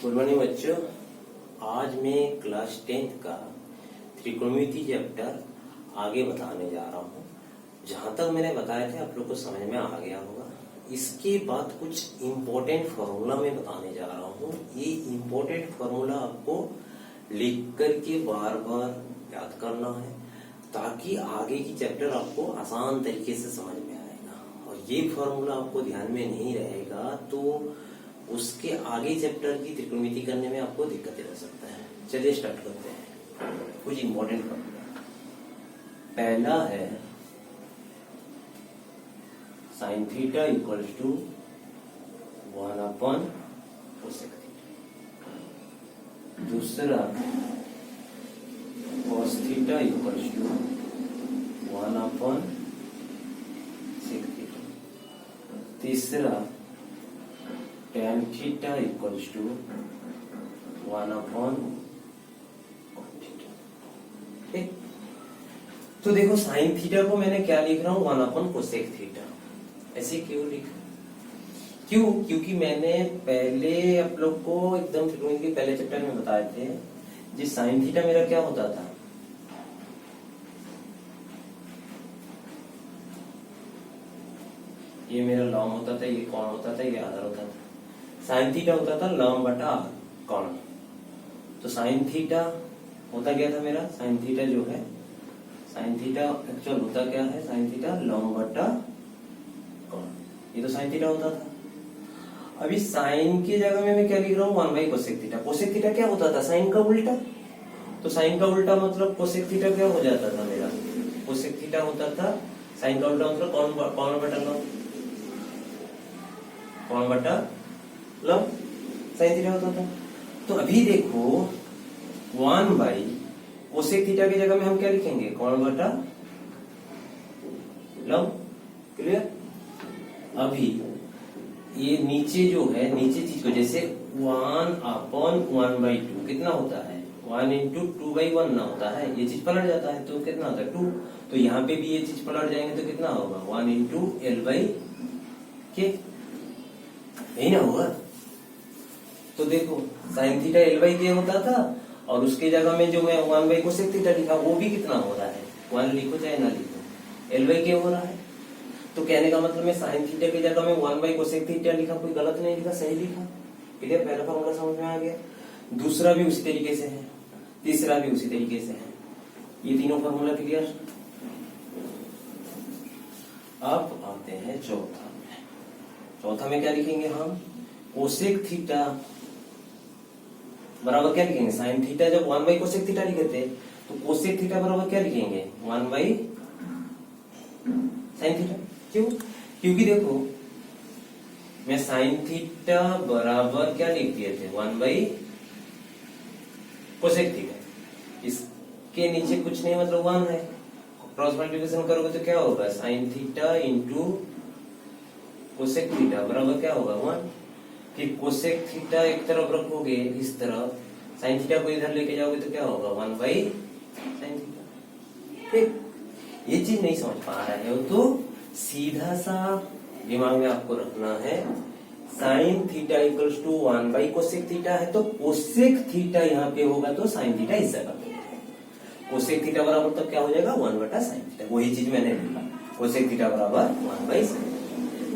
Good morning बच्चों। आज मैं क्लास 10th का त्रिकोणमिति चैप्टर आगे बताने जा रहा हूँ। जहां तक मैंने बताया था आप लोग को समझ में आ गया होगा। इसके बाद कुछ इम्पोर्टेंट फॉर्मूला मैं बताने जा रहा हूँ। ये इम्पोर्टेंट फॉर्मूला आपको लिख करके बार बार याद करना है ताकि आगे की चैप्टर आपको आसान तरीके से समझ में आएगा। और ये फॉर्मूला आपको ध्यान में नहीं रहेगा तो उसके आगे चैप्टर की त्रिकोणमिति करने में आपको दिक्कतें हो सकता है। चलिए स्टार्ट करते हैं। कुछ इंपॉर्टेंट फॉर्मूला। पहला है sine theta equals to 1 cosec theta. दूसरा cos theta equals to 1 sec theta. तीसरा tan थीटा इक्वल्स टू 1 ठीक। तो देखो साइन थीटा को मैंने क्या लिख रहा हूँ 1 कोसेक थीटा। ऐसे क्यों लिखा? क्यों? क्योंकि मैंने पहले आप लोग को एकदम त्रिकोणमिति के पहले चैप्टर में बताए थे जी साइन थीटा मेरा क्या होता था, ये मेरा लॉन्ग होता था, ये कौन होता था, ये आधार होता था। साइन थीटा होता था लॉन्ग बटा कौन। तो साइन थीटा होता क्या था मेरा, साइन थीटा जो है साइन थीटा एक्चुअल होता क्या है, साइन थीटा लॉन्ग बटा कौन। ये तो साइन थीटा होता था। अभी साइन की जगह में मैं क्या लिख रहा हूँ 1 कोसेक थीटा। कोसेक थीटा क्या होता था, साइन का उल्टा। तो साइन का उल्टा मतलब कोसेक थीटा क्या हो जाता था मेरा, कोसेक थीटा होता था साइन का उल्टा मतलब कौन बटा लॉन्ग, कौन बटा लॉन्ग साइन थीटा होता था। तो अभी देखो 1 कोसेक थीटा की जगह में हम क्या लिखेंगे, कौन बटा लॉन्ग। क्लियर? अभी ये नीचे जो है, नीचे चीज को जैसे 1/1/2 कितना होता है, 1 into 2/1 ना होता है, ये चीज पलट जाता है तो कितना होता है 2। तो यहाँ पे भी ये चीज पलट जाएंगे तो कितना होगा 1 into L/K, यही ना होगा। तो देखो साइन थीटा L/K होता था और उसके जगह में जो मैं 1 कोसेक थीटा लिखा वो भी कितना हो रहा है, 1 लिखो चाहे ना लिखो L/K हो रहा है। तो कहने का मतलब मैं साइन थीटा की जगह में 1 कोसेक थीटा लिखा, कोई गलत नहीं लिखा, सही लिखा। क्लियर? पहला फॉर्मूला समझ में आ गया। दूसरा भी उसी तरीके से है, तीसरा भी उसी तरीके से है। ये तीनों फॉर्मूला क्लियर। अब आते हैं चौथा में। चौथा में क्या लिखेंगे हम, कोसेक थीटा बराबर क्या लिखेंगे, साइन थीटा जब 1 कोसेक थीटा लिखे थे तो कोसेक थीटा बराबर क्या लिखेंगे 1 साइन थीटा। क्यों? क्योंकि देखो मैं साइन थीटा बराबर क्या लिख दिए थे 1 कोसेक थीटा। इसके नीचे कुछ नहीं मतलब 1 है। क्रॉस मल्टीप्लिकेशन करोगे तो क्या होगा, sine theta into cosec theta बराबर क्या होगा 1। फिर कोसेक थीटा एक तरफ रखोगे इस तरफ, साइन थीटा को इधर लेके जाओगे तो क्या होगा 1 साइन थीटा। ठीक, ये चीज नहीं समझ पा रहे हो तो सीधा सा दिमाग में आपको रखना है sine theta equals to 1 cosec theta है तो कोसेक थीटा यहाँ पे होगा तो साइन थीटा इस जगह पे होगा। कोसेक थीटा बराबर तब क्या हो जाएगा 1 बटा साइन थीटा। वही चीज मैंने लिखा, कोसेक थीटा बराबर 1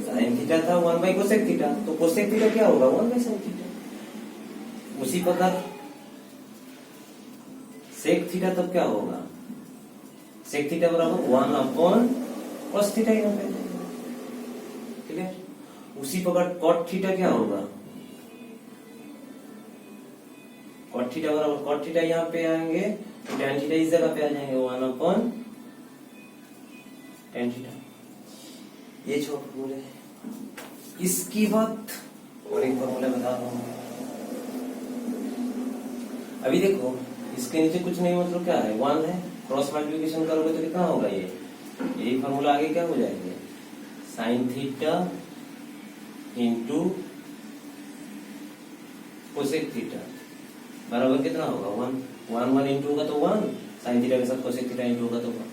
साइन थीटा था 1 कोसेक थीटा तो कोसेक थीटा क्या होगा 1 साइन थीटा। उसी प्रकार सेक थीटा तब क्या होगा, सेक थीटा बराबर 1 कॉस थीटा यहाँ पे। क्लियर? उसी प्रकार कॉट थीटा क्या होगा, कॉट थीटा बराबर कॉट थीटा यहाँ पे आएंगे तो टैन थीटा इस जगह पे आ जाएंगे 1 टैन थीटा। ये छो फॉर्मूले हैं। इसकी बात और एक फॉर्मूला बता रहा हूं। अभी देखो इसके नीचे कुछ नहीं मतलब क्या है 1 है, क्रॉस मल्टीप्लिकेशन करोगे तो कितना होगा ये, यही फॉर्मूला आगे क्या हो जाएंगे sine theta into cosec theta बराबर कितना होगा 1 1 इंटू होगा तो 1, साइन थीटा के साथ कोसेक थीटा इंटू होगा तो 1।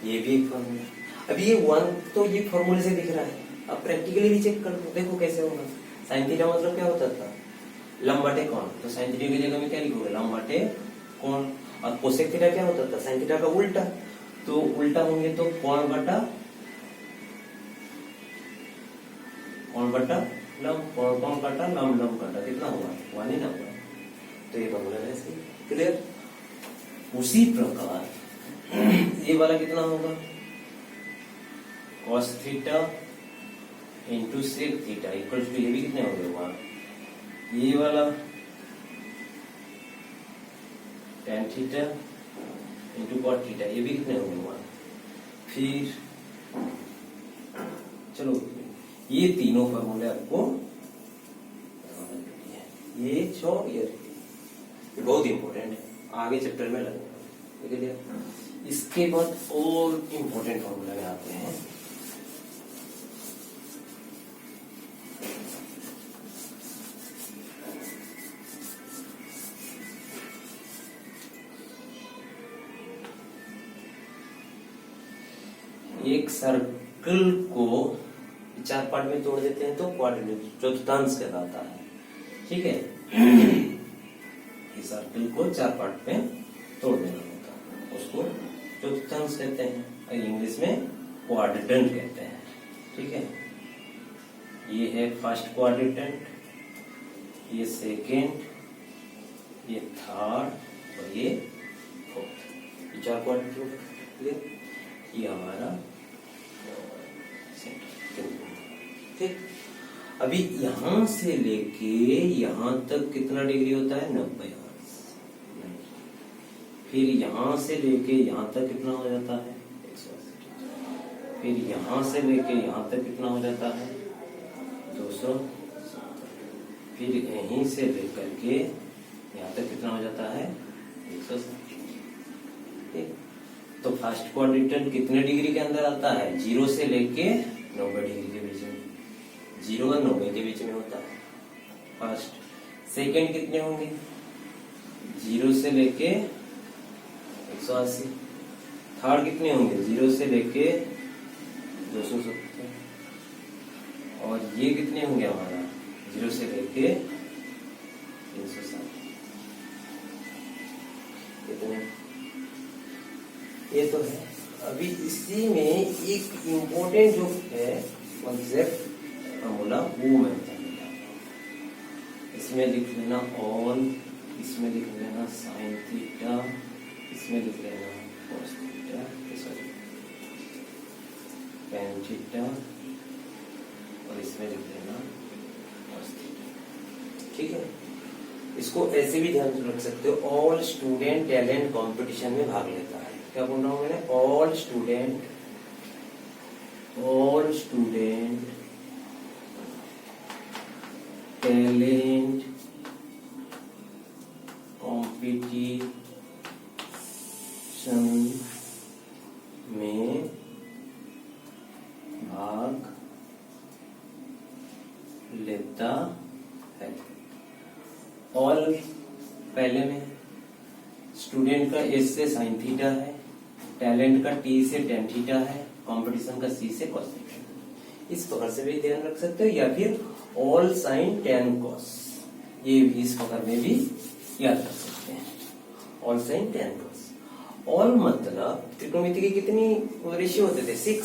ये भी एक फॉर्मूला। अभी ये 1 तो ये फॉर्मूले से दिख रहा है, अब प्रैक्टिकली भी चेक कर लो, देखो कैसे होगा। साइन थीटा मतलब क्या होता था लंब बटे कोण, तो साइन थीटा की जगह में क्या लिखोगे, लंब बटे कोण। और कोसेक थीटा क्या होता था, साइन थीटा का उल्टा, तो उल्टा होंगे तो कोण बटा लंब, कोण काटा लंब काटा, कितना हुआ, 1 ही ना हुआ। तो ये फॉर्मूला ऐसे क्लियर। उसी प्रकार ये वाला कितना होगा, cos theta into sec theta equal to, ये भी कितने हो गए 1। ये वाला tan theta into cot theta, ये भी कितने हो गए 1। फिर चलो ये तीनों फॉर्मूले आपको ये बहुत इंपॉर्टेंट है, आगे चैप्टर में लगेगा। इसके बाद और इंपॉर्टेंट फॉर्मूला में आते हैं। एक सर्कल को 4 पार्ट में तोड़ देते हैं तो क्वाड्रेंट, चतुर्थांश कहलाता है, ठीक है। इस सर्कल को 4 पार्ट में तोड़ देना होता है, उसको चतुर्थांश कहते हैं, और इंग्लिश में क्वाड्रेंट कहते हैं, ठीक है। ये है फर्स्ट क्वाड्रेंट, ये सेकेंड, ये थर्ड और ये फोर्थ, ये 4 क्वाड्रेंट। ये हमारा ठीक। अभी यहां से लेके यहां तक कितना डिग्री होता है, 90 अंश। फिर यहां से लेके यहां तक कितना हो जाता है, 180। फिर यहां से लेके यहां तक कितना हो जाता है, 200। फिर यहीं से लेकर के यहां तक कितना हो जाता है, 160। ठीक। तो फर्स्ट क्वाड्रेंट कितने डिग्री के अंदर आता है, 0 से लेके 90 डिग्री के बीच में, 0 और 90 के बीच में होता है फर्स्ट। सेकेंड कितने होंगे, 0 से लेके 180। थर्ड कितने होंगे, 0 से लेके 270। और ये कितने होंगे हमारा, 0 से लेके 360। कितने, ये तो है। अभी इसी में एक इम्पोर्टेंट जो है एग्जैक्ट फॉर्मूला वो मैं बताऊंगा। इसमें लिख लेना ऑल, इसमें लिख लेना साइन थीटा, इसमें लिख लेना cos theta, sorry tan theta, और इसमें लिख लेना कॉस थीटा, ठीक है। इसको ऐसे भी ध्यान रख सकते हो, ऑल स्टूडेंट टैलेंट कंपटीशन में भाग लेता है। क्या बोल रहा हूं मैंने, ऑल स्टूडेंट टैलेंट कंपटीशन में भाग लेता है। ऑल पहले में, स्टूडेंट का एस से साइन थीटा है, टैलेंट का टी से टेन थीटा है, कंपटीशन का सी से कॉस थीटा। इस प्रकार से भी ध्यान रख सकते हो, या फिर ऑल साइन टेन कॉस, ये भी इस प्रकार में भी याद रख सकते हैं, all sine tan cos. All मतलब त्रिकोणमिति की कितनी रेशियो होते थे, 6।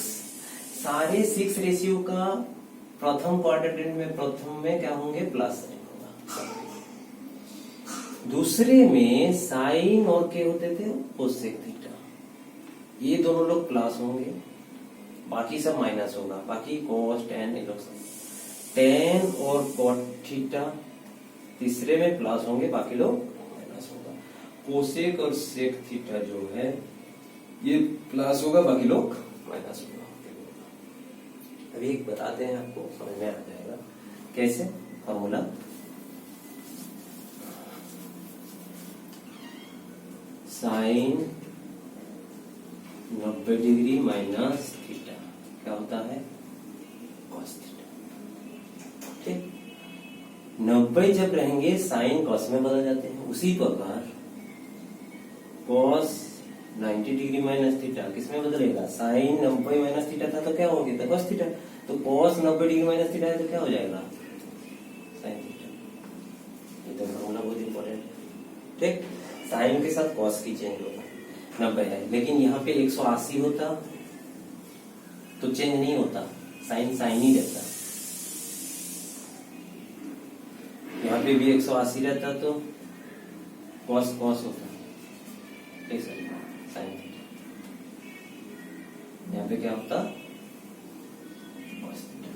सारे 6 रेशियो का प्रथम क्वाड्रेंट में, प्रथम में क्या होंगे, प्लस साइन होगा। दूसरे में साइन और के होते थे कोसेक थीटा, ये दोनों लोग प्लस होंगे, बाकी सब माइनस होगा। बाकी कॉस टेन, ये लोग टेन और कॉट थीटा तीसरे में प्लस होंगे, बाकी लोग माइनस होगा। कोसेक और सेक थीटा जो है ये प्लस होगा, बाकी लोग माइनस होगा। अभी एक बताते हैं, आपको समझ में आ जाएगा कैसे formula. Sine 90 degree minus theta क्या होता है, कॉस थीटा। ठीक, 90 जब रहेंगे साइन कॉस में बदल जाते हैं। उसी प्रकार कॉस 90 डिग्री माइनस थीटा किसमें बदलेगा, साइन 90 माइनस थीटा था तो क्या हो गया था, कॉस थीटा। तो कॉस 90 डिग्री माइनस थीटा है तो क्या हो जाएगा, साइन थीटा। ठीक, साइन के साथ कॉस की चेंज होगा, 90 है। लेकिन यहाँ पे 180 होता तो चेंज नहीं होता, साइन साइन ही रहता। यहाँ पे भी 180 रहता तो कॉस कॉस होता, ठीक सर, साइन थीटा। यहाँ पे क्या होता, कॉस थीटा।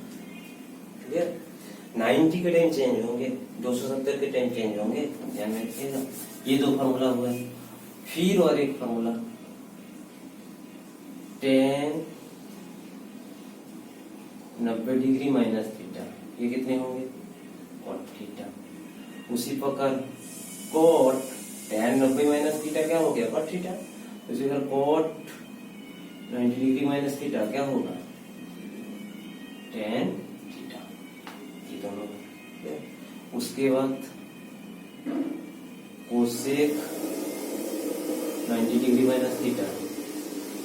क्लियर? 90 के टाइम चेंज होंगे, 270 के टाइम चेंज होंगे, ध्यान में रखिएगा। ये दो फॉर्मूला हुआ है। फिर और एक formula, tan 90 degree minus theta, ये कितने होंगे, कॉट थीटा। उसी प्रकार कॉट tan 90 माइनस थीटा क्या हो गया, कॉट थीटा। उसी प्रकार कॉट 90 डिग्री माइनस थीटा क्या होगा, tan थीटा। ये दोनों। उसके बाद कोसेक 90 डिग्री माइनस थीटा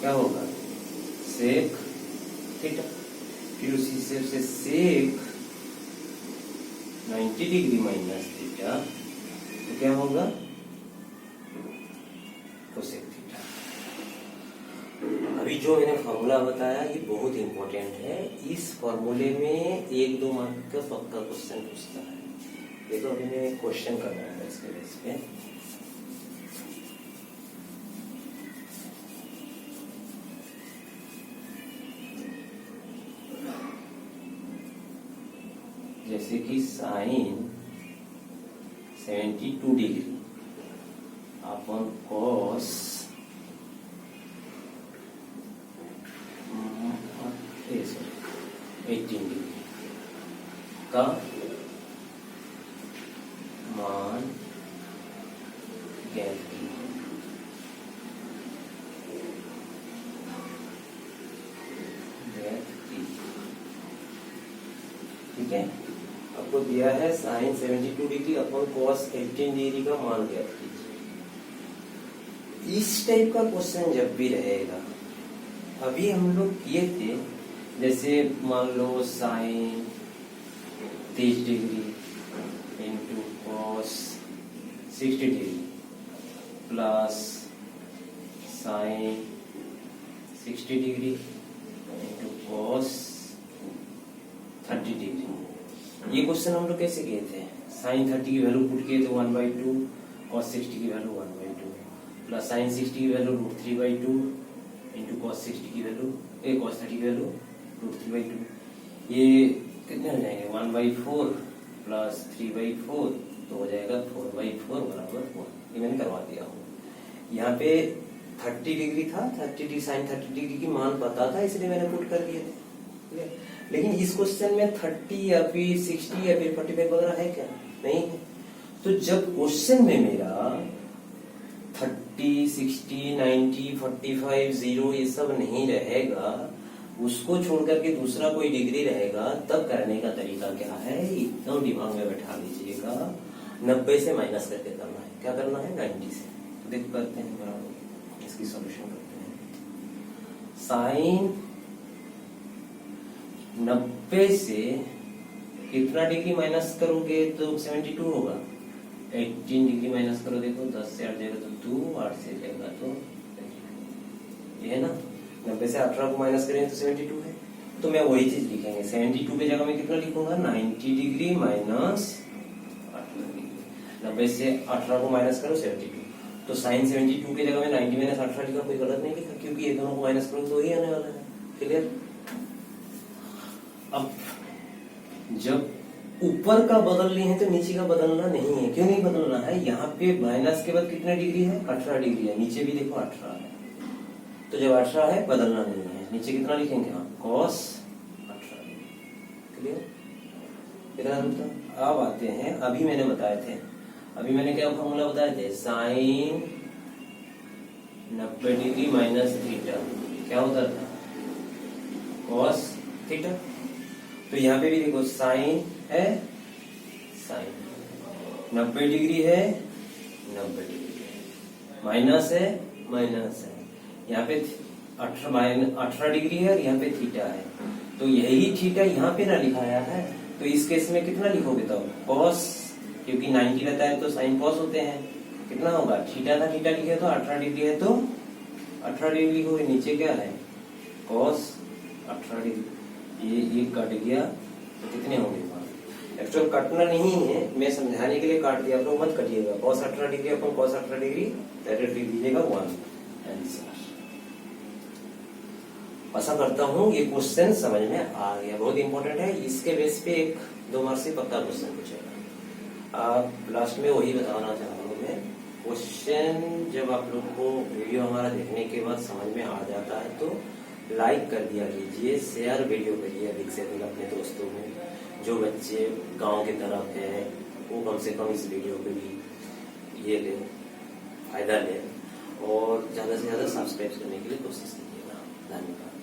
क्या होगा, सेक थीटा। फिर उसी से सेक 90 डिग्री माइनस थीटा तो क्या होगा, कोसेक थीटा। अभी जो मैंने फॉर्मूला बताया ये बहुत इंपॉर्टेंट है। इस फॉर्मूले में 1-2 मार्क का पक्का क्वेश्चन पूछता है। देखो अभी मैं क्वेश्चन करना है इसके बेस पे। जैसे कि sine 72 degree upon cos 18 degree का मान ज्ञात कीजिए। ठीक है, आपको दिया है sine 72 degree upon cos 18 degree का मान ज्ञात कीजिए। इस टाइप का क्वेश्चन जब भी रहेगा, अभी हम लोग किए थे, जैसे मान लो sine 30 degree into cos 60 degree plus sine 60 degree into cos 30 degree. ये क्वेश्चन हम लोग कैसे किए थे, साइन 30 की वैल्यू पुट किए थे 1/2, कॉस 60 की वैल्यू 1/2 प्लस साइन 60 की वैल्यू √3/2 इंटू कॉस 60 की वैल्यू कॉस 30 की वैल्यू √3/2। ये कितने हो जाएंगे, 1/4 प्लस 3/4 तो हो जाएगा 4/4 बराबर 4। ये मैंने करवा दिया हूँ। यहाँ पे 30 डिग्री था, 30 डिग्री साइन 30 डिग्री की मान पता था, इसलिए मैंने पुट कर दिए थे। लेकिन इस क्वेश्चन में 30 या फिर 60 या फिर 45 वगैरह है क्या, नहीं है। तो जब क्वेश्चन में मेरा 30, 60, 90, 45, 0 ये सब नहीं रहेगा, उसको छोड़ करके दूसरा कोई डिग्री रहेगा, तब करने का तरीका क्या है, एकदम दिमाग में बैठा लीजिएगा। 90 से माइनस करके करना है। क्या करना है, 90 से। तो देख करते हैं, बराबर इसकी सॉल्यूशन करते हैं। साइन 90 से कितना डिग्री माइनस करोगे तो 72 होगा। 18 डिग्री माइनस करो, देखो 10 से 8 जाएगा तो 2, 8 से जाएगा तो ये है ना। 90 से 18 को माइनस करेंगे तो 72 है। तो मैं वही चीज लिखेंगे, 72 के जगह में कितना लिखूंगा, 90 डिग्री माइनस 18 डिग्री। 90 से 18 को माइनस करो 72, तो साइन 72 के जगह में 90 माइनस 18 लिखा, कोई गलत नहीं लिखा, क्योंकि ये दोनों को माइनस करो तो ही आने वाला है। क्लियर? अब जब ऊपर का बदल लिए हैं तो नीचे का बदलना नहीं है। क्यों नहीं बदलना है, यहाँ पे माइनस के बाद कितना डिग्री है, 18 डिग्री है। नीचे भी देखो 18 है, तो जब 18 है बदलना नहीं है। नीचे कितना लिखेंगे, कॉस 18 डिग्री। क्लियर? अब आते हैं, अभी मैंने बताए थे, अभी मैंने क्या फॉर्मूला बताए थे, साइन 90 डिग्री माइनस थीटा क्या होता था, कॉस थीटा। तो यहाँ पे भी देखो साइन है, साइन 90 डिग्री है, 90 डिग्री है, माइनस है, माइनस है। यहाँ पे 18 डिग्री है और यहाँ पे थीटा है। तो यही थीटा यहाँ पे ना लिखाया है, तो इस केस में कितना लिखोगे, तो कॉस, क्योंकि 90 रहता है तो साइन कॉस होते हैं, कितना होगा, थीटा था, थीटा लिखे तो 18 डिग्री है तो 18 डिग्री को नीचे क्या है कॉस 18 डिग्री, ये कट गया तो कितने होंगे, एक्चुअल कटना नहीं है, मैं समझाने के लिए काट दिया, तो मत कटिएगा। कॉस 18 डिग्री अपन कॉस 18 डिग्री डायरेक्ट लिख दीजिएगा 1 आंसर। आशा करता हूँ ये क्वेश्चन समझ में आ गया, बहुत इंपॉर्टेंट है, इसके बेस पे 1-2 मार्क्स से पक्का क्वेश्चन पूछेगा। आप लास्ट में वही बताना चाह रहा हूँ मैं, क्वेश्चन जब आप लोग को वीडियो हमारा देखने के बाद समझ में आ जाता है तो लाइक कर दिया कीजिए, शेयर वीडियो करिए अधिक से अधिक अपने दोस्तों में, जो बच्चे गांव की तरफ है वो कम से कम इस वीडियो पे भी ये ले फायदा ले, और ज्यादा से ज्यादा सब्सक्राइब करने के लिए कोशिश कीजिएगा। धन्यवाद।